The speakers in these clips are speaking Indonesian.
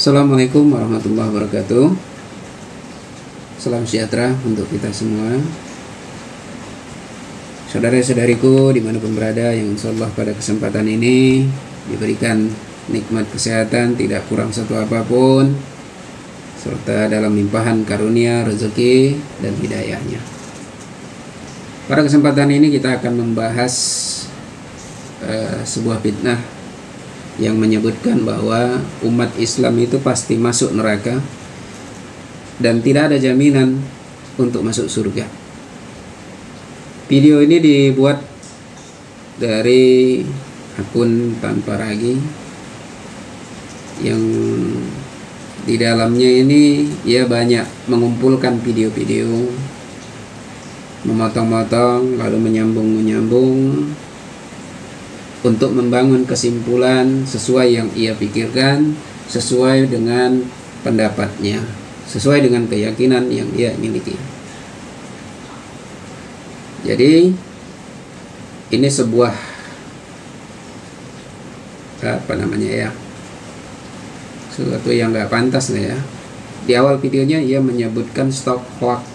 Assalamualaikum warahmatullahi wabarakatuh. Salam sejahtera untuk kita semua. Saudara-saudariku dimanapun berada, yang insyaallah pada kesempatan ini diberikan nikmat kesehatan, tidak kurang satu apapun, serta dalam limpahan karunia, rezeki, dan hidayahnya. Pada kesempatan ini kita akan membahas sebuah fitnah yang menyebutkan bahwa umat Islam itu pasti masuk neraka dan tidak ada jaminan untuk masuk surga. Video ini dibuat dari akun Tanpa Ragi yang di dalamnya ini ia banyak mengumpulkan video-video, memotong-motong lalu menyambung untuk membangun kesimpulan sesuai yang ia pikirkan, sesuai dengan pendapatnya, sesuai dengan keyakinan yang ia miliki. Jadi ini sebuah sesuatu yang nggak pantas lah ya. Di awal videonya ia menyebutkan stop hoax,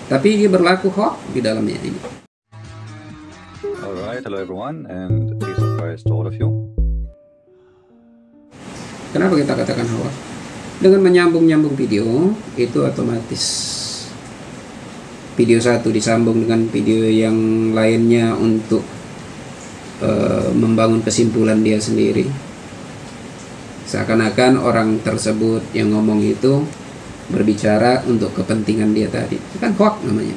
tapi ia berlaku hoax di dalamnya ini. Alright, hello everyone, and peace of Christ to all of you. Kenapa kita katakan hoax? Dengan menyambung-nyambung video, itu otomatis video satu disambung dengan video yang lainnya untuk membangun kesimpulan dia sendiri. Seakan-akan orang tersebut yang ngomong itu berbicara untuk kepentingan dia tadi. Itu kan hoax namanya.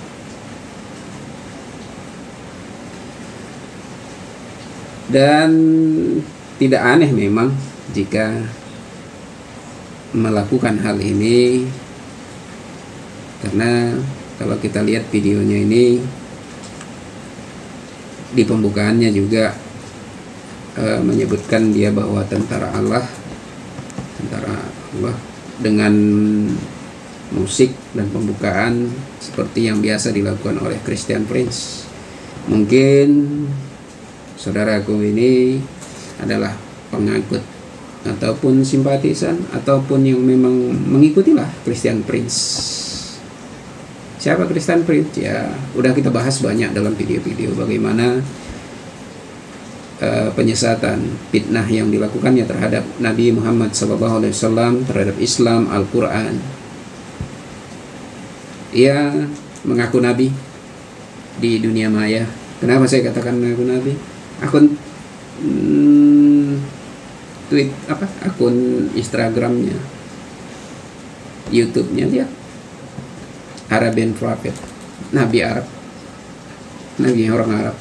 Dan tidak aneh memang jika melakukan hal ini, karena kalau kita lihat videonya ini di pembukaannya juga menyebutkan dia bahwa tentara Allah dengan musik dan pembukaan seperti yang biasa dilakukan oleh Christian Prince. Mungkin saudaraku ini adalah pengikut ataupun simpatisan ataupun yang memang mengikutilah Christian Prince. Siapa Christian Prince? Ya, udah kita bahas banyak dalam video-video bagaimana penyesatan, fitnah yang dilakukannya terhadap Nabi Muhammad SAW, terhadap Islam, Al-Quran. Ia mengaku Nabi di dunia maya. Kenapa saya katakan mengaku Nabi? Akun akun Instagramnya, YouTube-nya dia Arabian Prophet, Nabi Arab, Nabi orang Arab.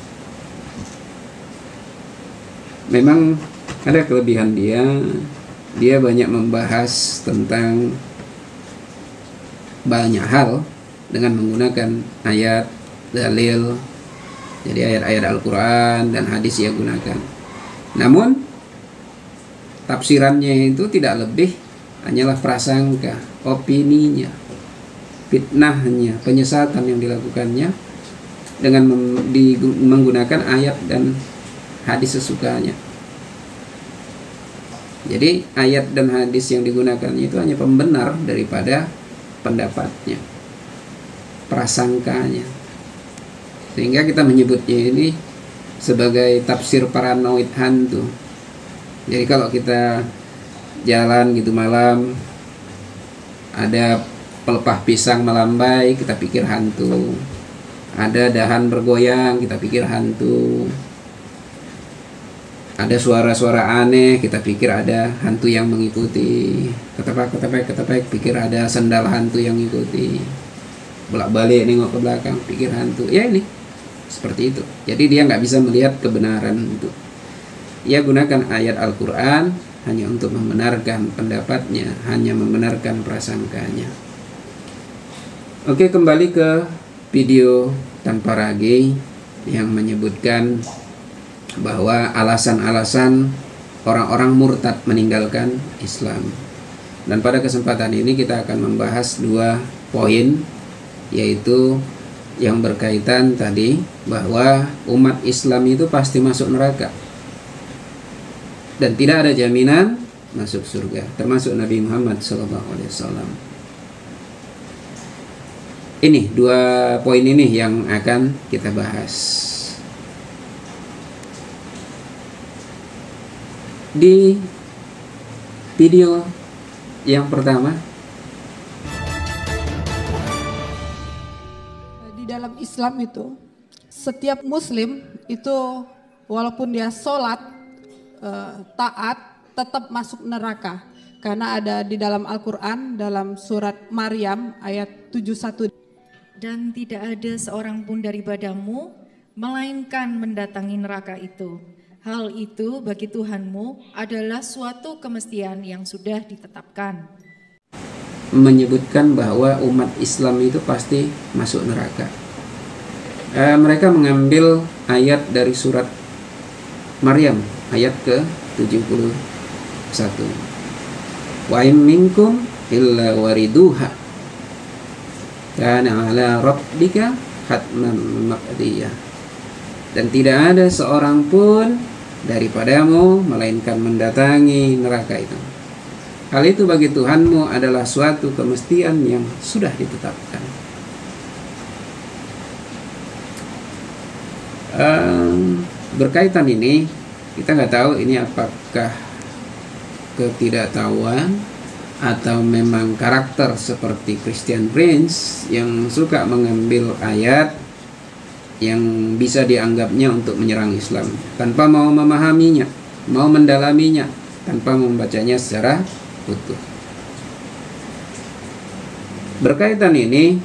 Memang ada kelebihan dia banyak membahas tentang banyak hal dengan menggunakan ayat, dalil. Jadi ayat-ayat Al-Quran dan hadis ia gunakan. Namun tafsirannya itu tidak lebih hanyalah prasangka, opininya, fitnahnya, penyesatan yang dilakukannya dengan menggunakan ayat dan hadis sesukanya. Jadi ayat dan hadis yang digunakan itu hanya pembenar daripada pendapatnya, prasangkanya. Sehingga kita menyebutnya ini sebagai tafsir paranoid hantu. Jadi kalau kita jalan gitu malam, ada pelepah pisang melambai, kita pikir hantu. Ada dahan bergoyang, kita pikir hantu. Ada suara-suara aneh, kita pikir ada hantu yang mengikuti. Ketepek, pikir ada sendal hantu yang mengikuti. Bolak-balik nengok ke belakang, pikir hantu. Ya ini seperti itu. Jadi dia nggak bisa melihat kebenaran itu. Ia gunakan ayat Al-Quran hanya untuk membenarkan pendapatnya, hanya membenarkan prasangkanya. Oke, kembali ke video Tanpa Ragi yang menyebutkan bahwa alasan-alasan orang-orang murtad meninggalkan Islam. Dan pada kesempatan ini kita akan membahas dua poin, yaitu yang berkaitan tadi bahwa umat Islam itu pasti masuk neraka dan tidak ada jaminan masuk surga, termasuk Nabi Muhammad SAW. Ini 2 poin ini yang akan kita bahas. Di video yang pertama, di dalam Islam itu setiap muslim itu walaupun dia sholat taat tetap masuk neraka, karena ada di dalam Al-Quran dalam surat Maryam ayat 71. Dan tidak ada seorang pun daripadamu melainkan mendatangi neraka itu. Hal itu bagi Tuhanmu adalah suatu kemestian yang sudah ditetapkan. Menyebutkan bahwa umat Islam itu pasti masuk neraka. Mereka mengambil ayat dari surat Maryam ayat ke-71. Wa in minkum illa wariduha kana ala rabbika hatman maqdiyah. Dan tidak ada seorang pun daripadamu melainkan mendatangi neraka itu. Hal itu bagi Tuhanmu adalah suatu kemestian yang sudah ditetapkan. Berkaitan ini, kita nggak tahu ini apakah ketidaktahuan atau memang karakter seperti Christian Prince yang suka mengambil ayat yang bisa dianggapnya untuk menyerang Islam tanpa mau memahaminya, mau mendalaminya, tanpa membacanya secara utuh. Berkaitan ini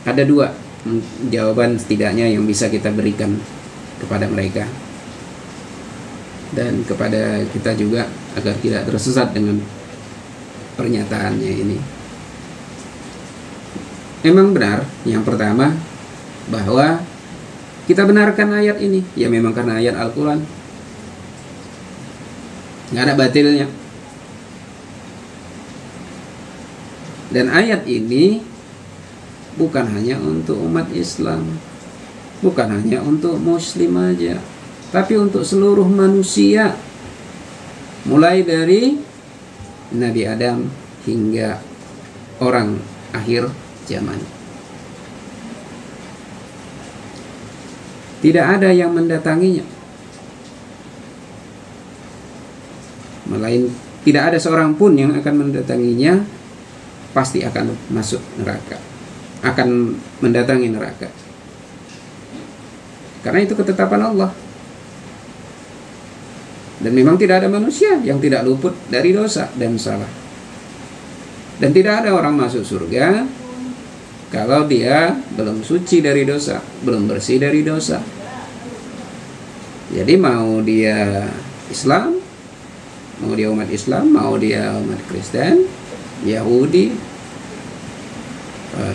ada 2 jawaban setidaknya yang bisa kita berikan kepada mereka dan kepada kita juga agar tidak tersesat dengan pernyataannya ini. Memang benar yang pertama bahwa kita benarkan ayat ini, ya memang karena ayat Al-Quran, nggak ada batilnya. Dan ayat ini bukan hanya untuk umat Islam, bukan hanya untuk muslim aja, tapi untuk seluruh manusia, mulai dari Nabi Adam hingga orang akhir zaman. Tidak ada yang mendatanginya, tidak ada seorang pun yang akan mendatanginya pasti akan masuk neraka, akan mendatangi neraka. Karena itu ketetapan Allah. Dan memang tidak ada manusia yang tidak luput dari dosa dan salah. Dan tidak ada orang masuk surga kalau dia belum suci dari dosa, belum bersih dari dosa. Jadi mau dia Islam, mau dia umat Islam, mau dia umat Kristen, Yahudi,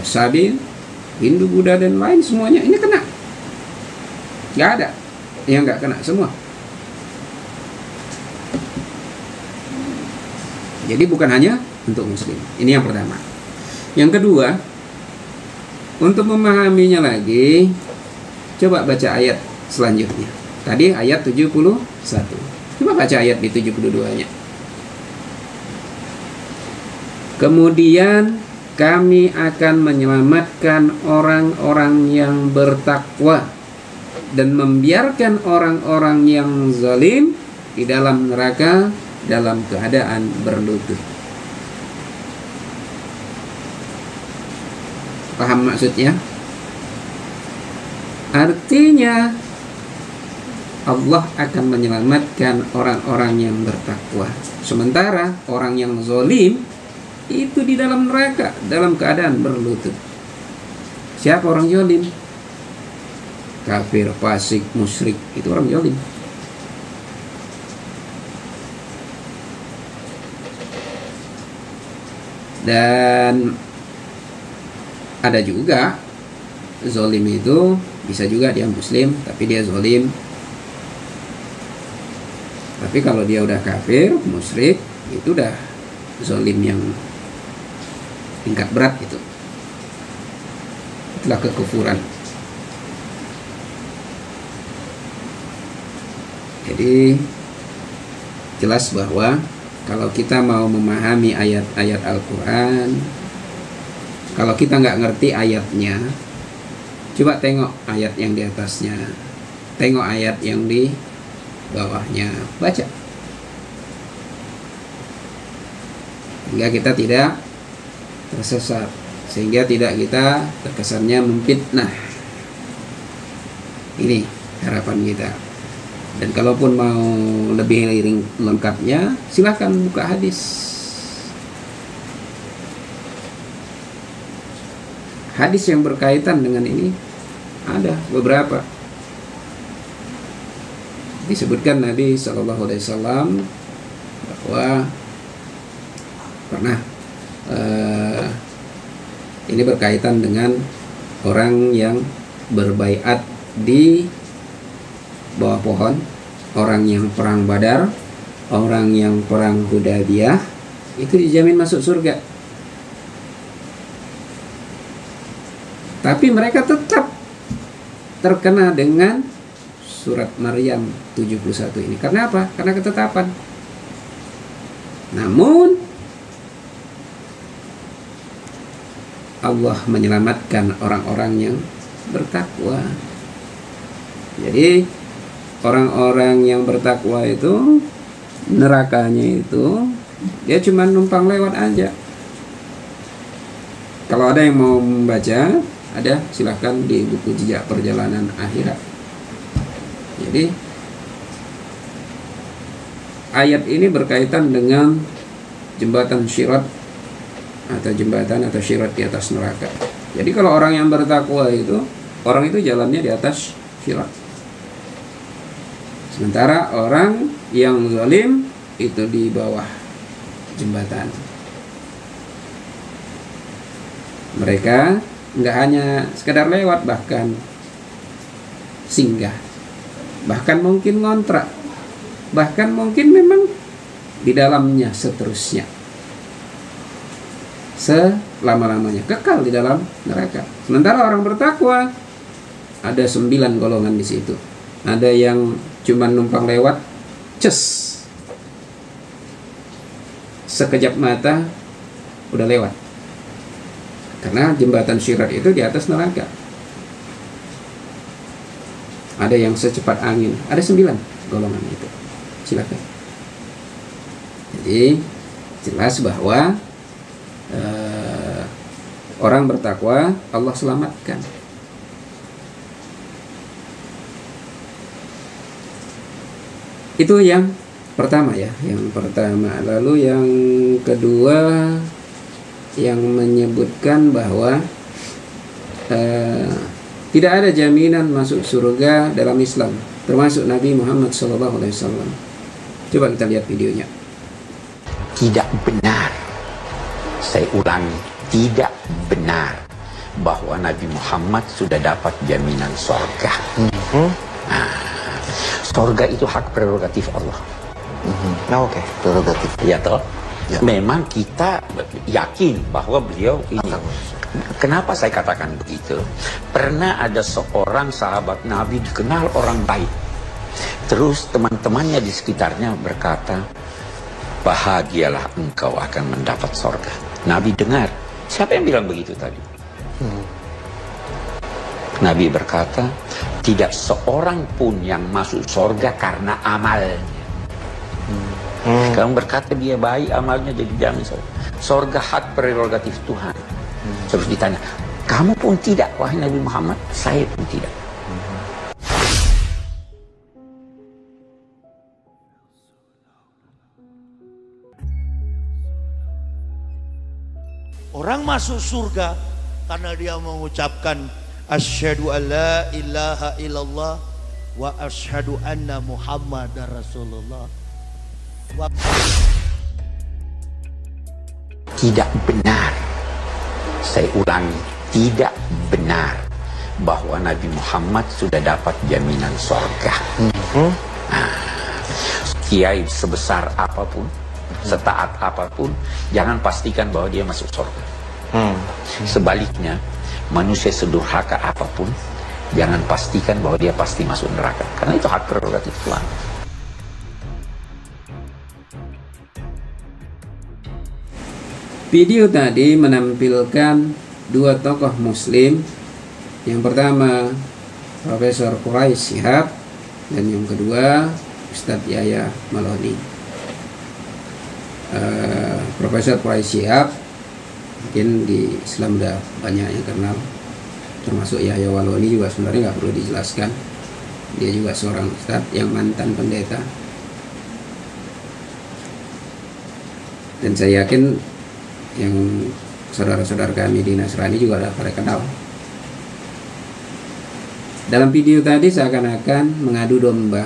Sabi, Hindu, Buddha dan lain, semuanya ini kena. Gak ada yang gak kena, semua. Jadi bukan hanya untuk muslim. Ini yang pertama. Yang kedua, untuk memahaminya lagi, coba baca ayat selanjutnya. Tadi ayat 71. Coba baca ayat di 72-nya. Kemudian kami akan menyelamatkan orang-orang yang bertakwa dan membiarkan orang-orang yang zalim di dalam neraka dalam keadaan berlutut. Paham maksudnya? Artinya Allah akan menyelamatkan orang-orang yang bertakwa, sementara orang yang zalim itu di dalam neraka dalam keadaan berlutut. Siapa orang zalim? Kafir, fasik, musyrik, itu orang zalim. Dan ada juga zalim itu bisa juga dia muslim tapi dia zalim. Tapi kalau dia udah kafir, musyrik, itu udah zalim yang tingkat berat itu. Itulah kekufuran. Jadi jelas bahwa kalau kita mau memahami ayat-ayat Al-Quran, kalau kita nggak ngerti ayatnya, coba tengok ayat yang di atasnya, tengok ayat yang di bawahnya, baca. Sehingga kita tidak tersesat, sehingga tidak kita terkesannya memfitnah. Ini harapan kita. Dan kalaupun mau lebih lengkapnya, silahkan buka hadis. Hadis yang berkaitan dengan ini ada beberapa. Disebutkan Nabi SAW bahwa pernah ini berkaitan dengan orang yang berbaiat di bawah pohon, orang yang perang Badar, orang yang perang Hudaybiyah, itu dijamin masuk surga. Tapi mereka tetap terkena dengan surat Maryam 71 ini. Karena apa? Karena ketetapan. Namun Allah menyelamatkan orang-orang yang bertakwa. Jadi orang-orang yang bertakwa itu nerakanya itu dia cuma numpang lewat aja. Kalau ada yang mau membaca, ada, silahkan di buku Jejak Perjalanan Akhirat. Jadi ayat ini berkaitan dengan jembatan Sirat atau jembatan atau Sirat di atas neraka. Jadi kalau orang yang bertakwa itu, orang itu jalannya di atas Sirat. Sementara orang yang zalim itu di bawah jembatan. Mereka nggak hanya sekedar lewat, bahkan singgah, bahkan mungkin ngontrak, bahkan mungkin memang di dalamnya seterusnya, selama-lamanya kekal di dalam neraka. Sementara orang bertakwa ada 9 golongan di situ. Ada yang cuma numpang lewat, sekejap mata udah lewat, karena jembatan Sirat itu di atas neraka. Ada yang secepat angin, ada 9 golongan itu. Silakan. Jadi jelas bahwa orang bertakwa Allah selamatkan. Itu yang pertama ya, yang pertama. Lalu yang kedua yang menyebutkan bahwa tidak ada jaminan masuk surga dalam Islam, termasuk Nabi Muhammad SAW. Coba kita lihat videonya. Tidak benar, saya ulangi, tidak benar bahwa Nabi Muhammad sudah dapat jaminan surga. Surga itu hak prerogatif Allah. Oke, prerogatif. Ya toh. Ya. Memang kita yakin bahwa beliau ini. Kenapa saya katakan begitu? Pernah ada seorang sahabat Nabi dikenal orang baik. Terus teman-temannya di sekitarnya berkata, bahagialah engkau akan mendapat surga. Nabi dengar. Siapa yang bilang begitu tadi? Nabi berkata, tidak seorang pun yang masuk surga karena amalnya. Kamu berkata dia baik, amalnya jadi jamin surga. Surga hak prerogatif Tuhan. Terus ditanya, kamu pun tidak, wahai Nabi Muhammad? Saya pun tidak. Orang masuk surga karena dia mengucapkan asyhadu alla ilaha illallah wa asyhadu anna muhammadar rasulullah. Tidak benar, saya ulangi, tidak benar bahwa Nabi Muhammad sudah dapat jaminan surga. Kiai sebesar apapun, setaat apapun, jangan pastikan bahwa dia masuk surga. Sebaliknya, manusia sedurhaka apapun, jangan pastikan bahwa dia pasti masuk neraka, karena itu hak prerogatif Tuhan. Video tadi menampilkan dua tokoh muslim. Yang pertama Profesor Quraish Shihab, dan yang kedua Ustadz Yahya Maloni. Profesor Quraish Shihab mungkin di Islam udah banyak yang kenal, termasuk Yahya Waloni juga sebenarnya nggak perlu dijelaskan. Dia juga seorang ustadz yang mantan pendeta, dan saya yakin yang saudara-saudara kami di Nasrani juga ada pada kenal. Dalam video tadi seakan-akan mengadu domba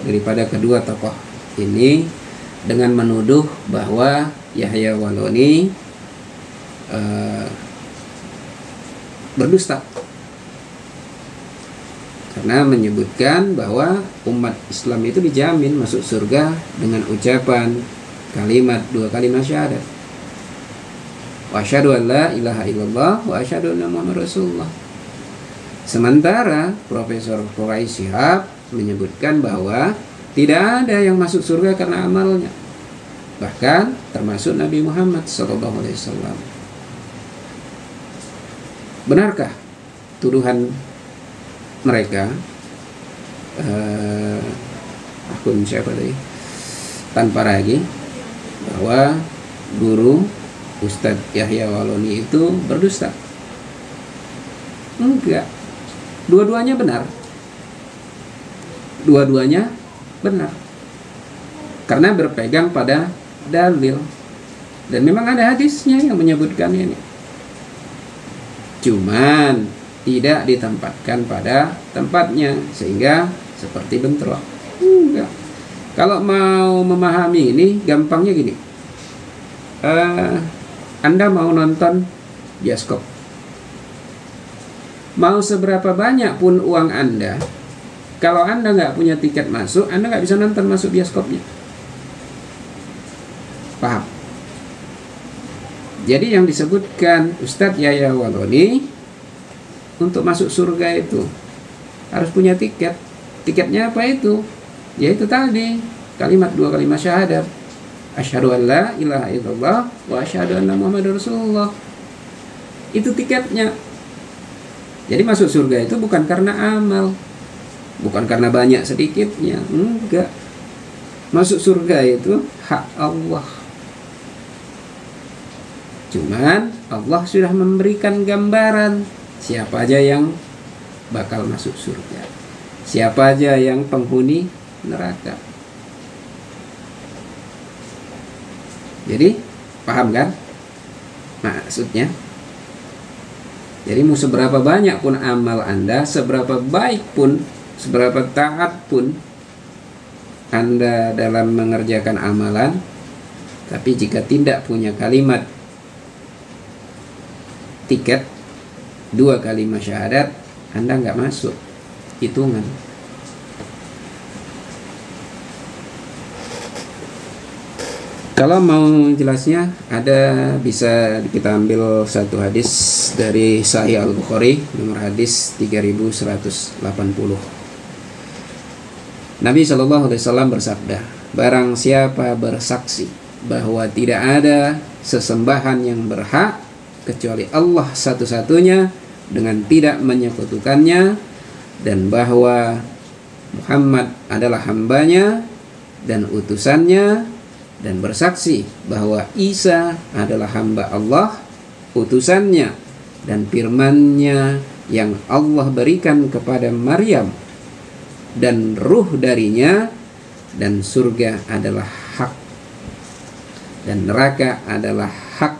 daripada kedua tokoh ini dengan menuduh bahwa Yahya Waloni berdusta, karena menyebutkan bahwa umat Islam itu dijamin masuk surga dengan ucapan kalimat dua kalimat syahadat, wa asyhadu an la ilaha illallah wa asyhadu anna muhammadar rasulullah. Sementara Profesor Quraish Shihab menyebutkan bahwa tidak ada yang masuk surga karena amalnya, bahkan termasuk Nabi Muhammad SAW. Benarkah tuduhan mereka? Akun siapa tadi? Tanpa Ragi, bahwa guru Ustadz Yahya Waloni itu berdusta. Enggak, dua-duanya benar. Dua-duanya benar, karena berpegang pada dalil, dan memang ada hadisnya yang menyebutkan ini. Cuman tidak ditempatkan pada tempatnya sehingga seperti bentrok. Enggak. Kalau mau memahami ini gampangnya gini. Anda mau nonton bioskop, mau seberapa banyak pun uang Anda, kalau Anda nggak punya tiket masuk, Anda nggak bisa nonton masuk bioskopnya. Paham? Jadi yang disebutkan Ustadz Yahya Waloni untuk masuk surga itu harus punya tiket. Tiketnya apa itu? Yaitu tadi kalimat dua kalimat syahadat, asyhadu an la ilaha illallah wa asyhadu anna muhammadar rasulullah. Itu tiketnya. Jadi masuk surga itu bukan karena amal, bukan karena banyak sedikitnya, enggak. Masuk surga itu hak Allah. Cuman Allah sudah memberikan gambaran siapa aja yang bakal masuk surga, siapa aja yang penghuni neraka. Jadi paham kan maksudnya? Jadi mau seberapa banyak pun amal Anda, seberapa baik pun, seberapa taat pun Anda dalam mengerjakan amalan, tapi jika tidak punya kalimat tiket dua kalimat syahadat, Anda nggak masuk hitungan. Kalau mau jelasnya ada, bisa kita ambil satu hadis dari Sahih Al-Bukhari nomor hadis 3180. Nabi SAW bersabda, barang siapa bersaksi bahwa tidak ada sesembahan yang berhak kecuali Allah satu-satunya dengan tidak menyekutukannya, dan bahwa Muhammad adalah hambanya dan utusannya, dan bersaksi bahwa Isa adalah hamba Allah, utusannya, dan firman-Nya yang Allah berikan kepada Maryam, dan ruh darinya, dan surga adalah hak dan neraka adalah hak,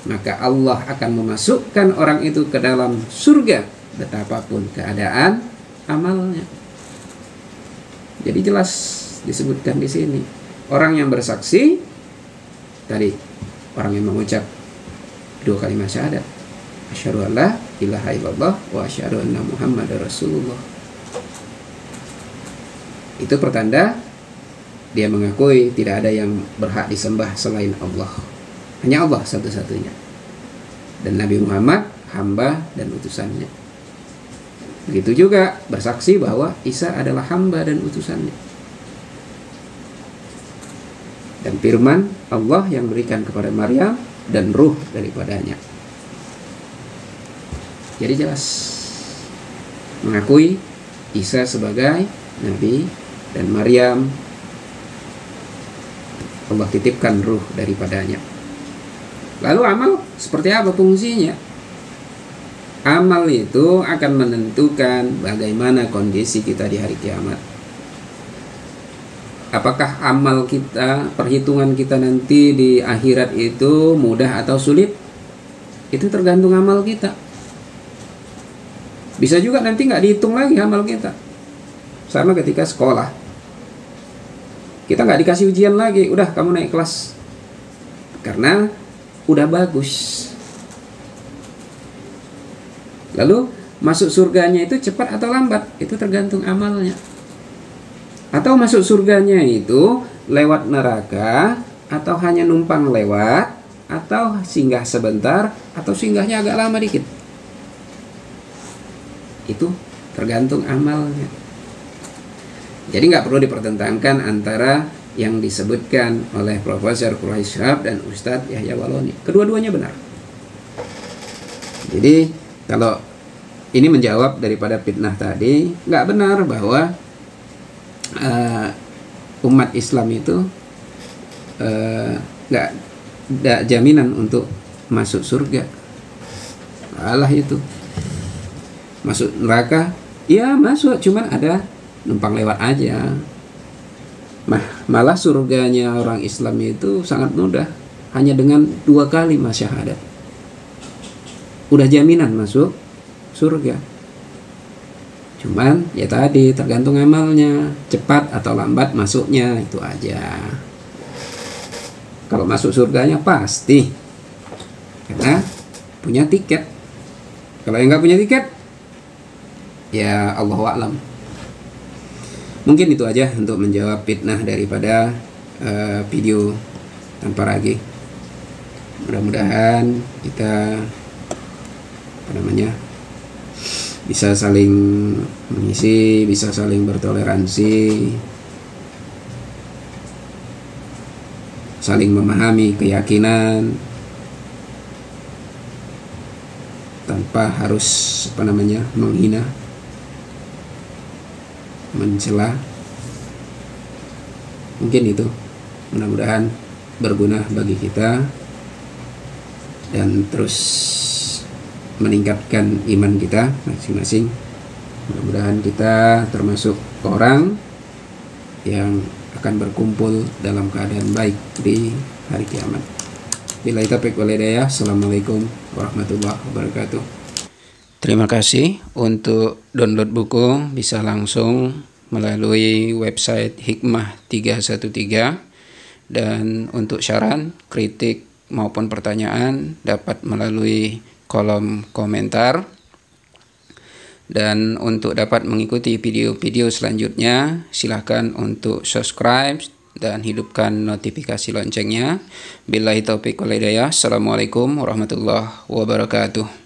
maka Allah akan memasukkan orang itu ke dalam surga betapapun keadaan amalnya. Jadi jelas disebutkan di sini. Orang yang bersaksi tadi, orang yang mengucap dua kalimat syahadat, asyhadu an la ilaha illallah wa asyhadu anna muhammadar rasulullah. Itu pertanda dia mengakui tidak ada yang berhak disembah selain Allah. Hanya Allah satu-satunya. Dan Nabi Muhammad hamba dan utusannya. Begitu juga bersaksi bahwa Isa adalah hamba dan utusannya. dan firman Allah yang berikan kepada Maryam dan ruh daripadanya. Jadi jelas mengakui Isa sebagai nabi dan Maryam Allah titipkan ruh daripadanya. Lalu amal seperti apa fungsinya? Amal itu akan menentukan bagaimana kondisi kita di hari kiamat. Apakah amal kita, perhitungan kita nanti di akhirat itu mudah atau sulit? Itu tergantung amal kita. Bisa juga nanti nggak dihitung lagi amal kita. Sama ketika sekolah. Kita nggak dikasih ujian lagi, udah kamu naik kelas. Karena udah bagus. Lalu masuk surganya itu cepat atau lambat? Itu tergantung amalnya. Atau masuk surganya itu lewat neraka, atau hanya numpang lewat, atau singgah sebentar, atau singgahnya agak lama dikit. Itu tergantung amalnya. Jadi nggak perlu dipertentangkan antara yang disebutkan oleh Profesor Quraish Shihab dan Ustadz Yahya Waloni. Kedua-duanya benar. Jadi kalau ini menjawab daripada fitnah tadi, nggak benar bahwa umat Islam itu nggak ada jaminan untuk masuk surga. Salah itu. Masuk neraka, ya masuk, cuman ada numpang lewat aja. Malah surganya orang Islam itu sangat mudah, hanya dengan 2 kalimat syahadat. Udah jaminan masuk surga. Cuman ya tadi tergantung amalnya, cepat atau lambat masuknya, itu aja. Kalau masuk surganya pasti, karena punya tiket. Kalau yang nggak punya tiket, ya Allahu a'lam. Mungkin itu aja untuk menjawab fitnah daripada video tanpa ragi. Mudah-mudahan kita bisa saling mengisi, bisa saling bertoleransi, saling memahami keyakinan tanpa harus menghina, mencela. Mungkin itu, mudah-mudahan berguna bagi kita dan terus meningkatkan iman kita masing-masing. Mudah-mudahan kita termasuk orang yang akan berkumpul dalam keadaan baik di hari kiamat. Billahi taufiq wal hidayah. Assalamualaikum warahmatullahi wabarakatuh. Terima kasih. Untuk download buku bisa langsung melalui website Hikmah 313, dan untuk saran, kritik maupun pertanyaan dapat melalui kolom komentar. Dan untuk dapat mengikuti video-video selanjutnya, silahkan untuk subscribe dan hidupkan notifikasi loncengnya. Billahi taufiq wal hidayah. Assalamualaikum warahmatullahi wabarakatuh.